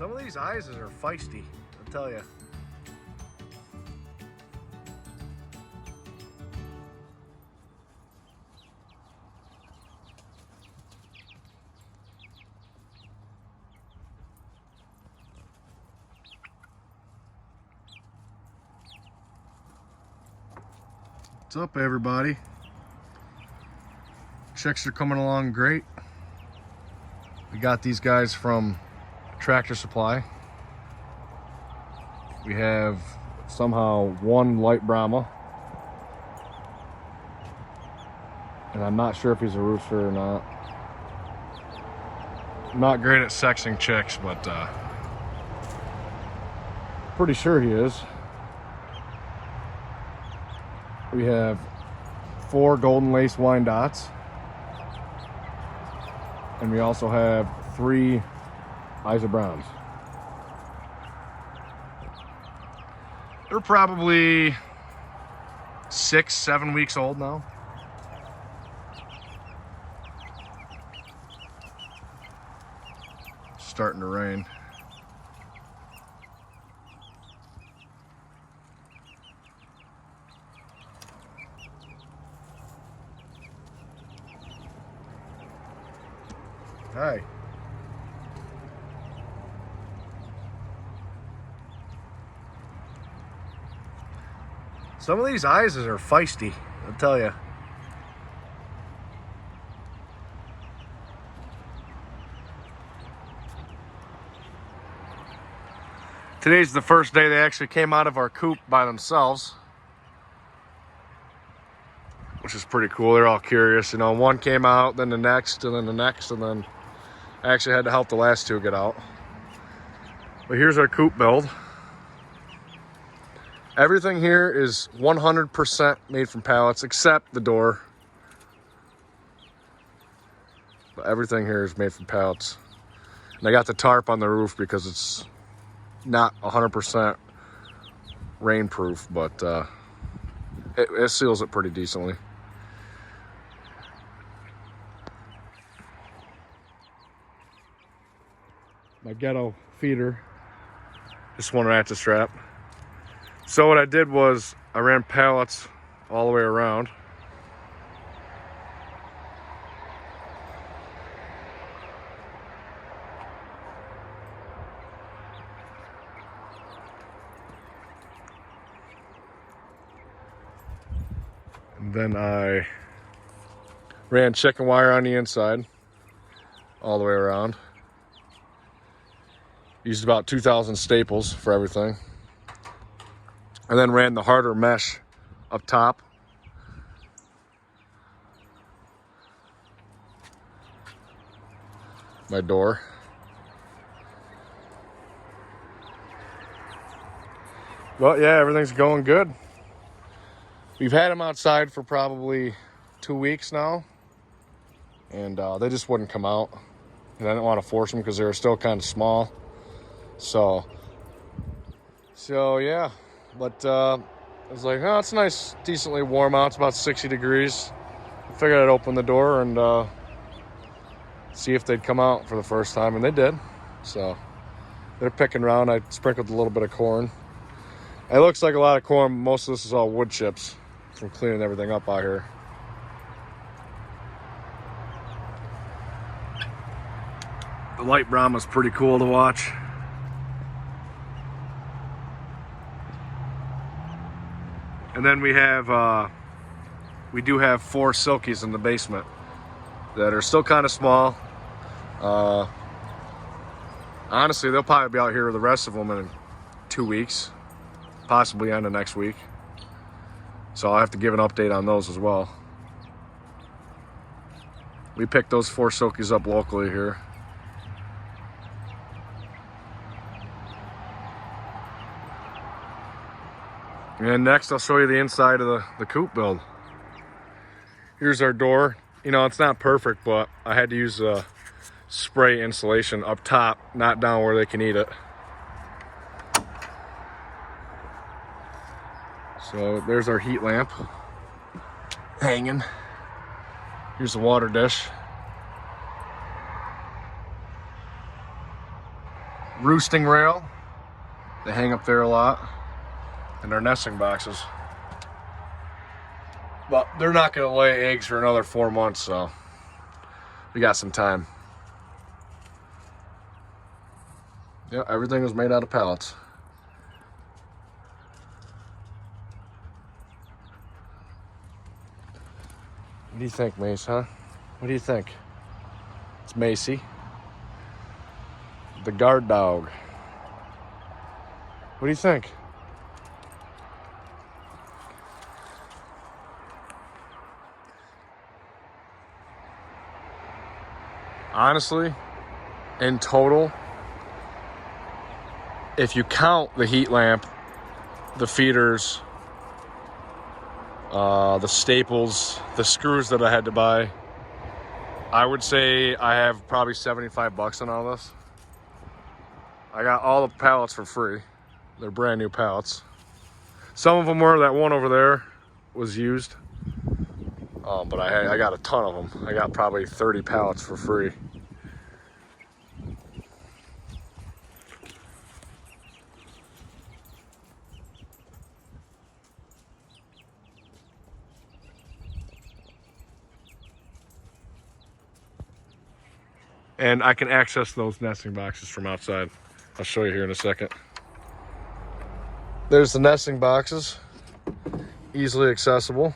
Some of these eyes are feisty, I'll tell you. What's up, everybody? Chicks are coming along great. We got these guys from Tractor Supply. We have somehow one light Brahma, and I'm not sure if he's a rooster or not. I'm not great at sexing chicks, but pretty sure he is. We have 4 golden lace Wyandottes, and we also have 3 Isa Browns. They're probably 6-7 weeks old now. Starting to rain. Hi. Some of these eyes are feisty, I'll tell you. Today's the first day they actually came out of our coop by themselves, which is pretty cool. They're all curious, you know. One came out, then the next, and then the next, and then I actually had to help the last 2 get out. But here's our coop build. Everything here is 100% made from pallets, except the door. But everything here is made from pallets. And I got the tarp on the roof because it's not 100% rainproof, but it seals it pretty decently. My ghetto feeder, just one ratchet strap. So what I did was I ran pallets all the way around. And then I ran chicken wire on the inside all the way around. Used about 2,000 staples for everything. And then ran the harder mesh up top. My door. Well, yeah, everything's going good. We've had them outside for probably 2 weeks now. And they just wouldn't come out. And I didn't want to force them because they were still kind of small. So yeah. But I was like, oh, it's nice, decently warm out. It's about 60 degrees. I figured I'd open the door and see if they'd come out for the first time, and they did. So they're picking around. I sprinkled a little bit of corn. It looks like a lot of corn. Most of this is all wood chips from cleaning everything up out here. The light Brahma's pretty cool to watch. And then we do have 4 silkies in the basement that are still kind of small. Honestly, they'll probably be out here with the rest of them in 2 weeks, possibly end of next week. So I'll have to give an update on those as well. We picked those 4 silkies up locally here. And next I'll show you the inside of the coop build. Here's our door. You know, it's not perfect, but I had to use spray insulation up top, not down where they can eat it. So there's our heat lamp hanging. Here's the water dish. roosting rail. They hang up there a lot. And their nesting boxes. But they're not going to lay eggs for another 4 months, so we got some time. Yeah, everything was made out of pellets. What do you think, Mace, huh? What do you think? It's Macy, the guard dog. What do you think? Honestly, in total, if you count the heat lamp, the feeders, the staples, the screws that I had to buy, I would say I have probably 75 bucks on all this. I got all the pallets for free. They're brand new pallets. Some of them were, that one over there was used. But I got a ton of them. I got probably 30 pallets for free. And I can access those nesting boxes from outside. I'll show you here in a second. There's the nesting boxes, easily accessible.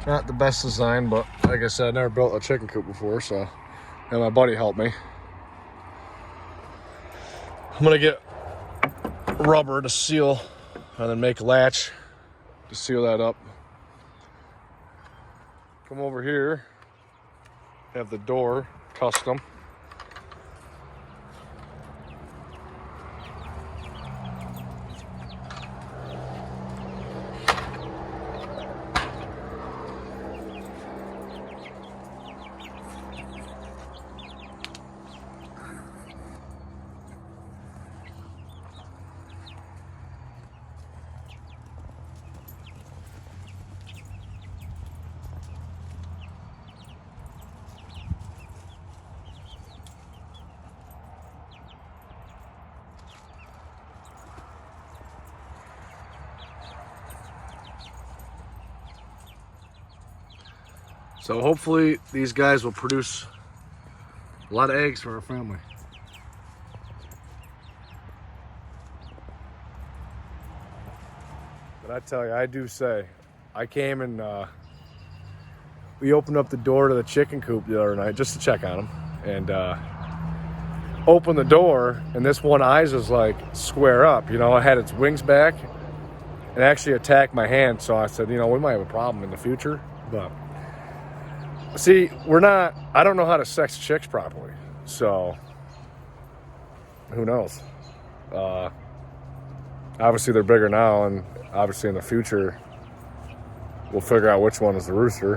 Not the best design, but like I said, I never built a chicken coop before, so and my buddy helped me. I'm gonna get rubber to seal and then make a latch to seal that up. Come over here, have the door custom. So hopefully these guys will produce a lot of eggs for our family. But I tell you, I do say, I came and we opened up the door to the chicken coop the other night just to check on them. And opened the door, and this one eyes was like square up. You know, it had its wings back and actually attacked my hand. So I said, you know, we might have a problem in the future. But see, I don't know how to sex chicks properly. So who knows? Obviously they're bigger now, and obviously in the future we'll figure out which one is the rooster.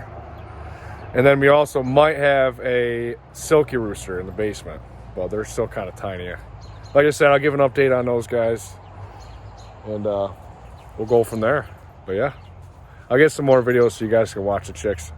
And then we also might have a silky rooster in the basement, but they're still kind of tiny. Like I said, I'll give an update on those guys, and we'll go from there. But yeah, I'll get some more videos so you guys can watch the chicks.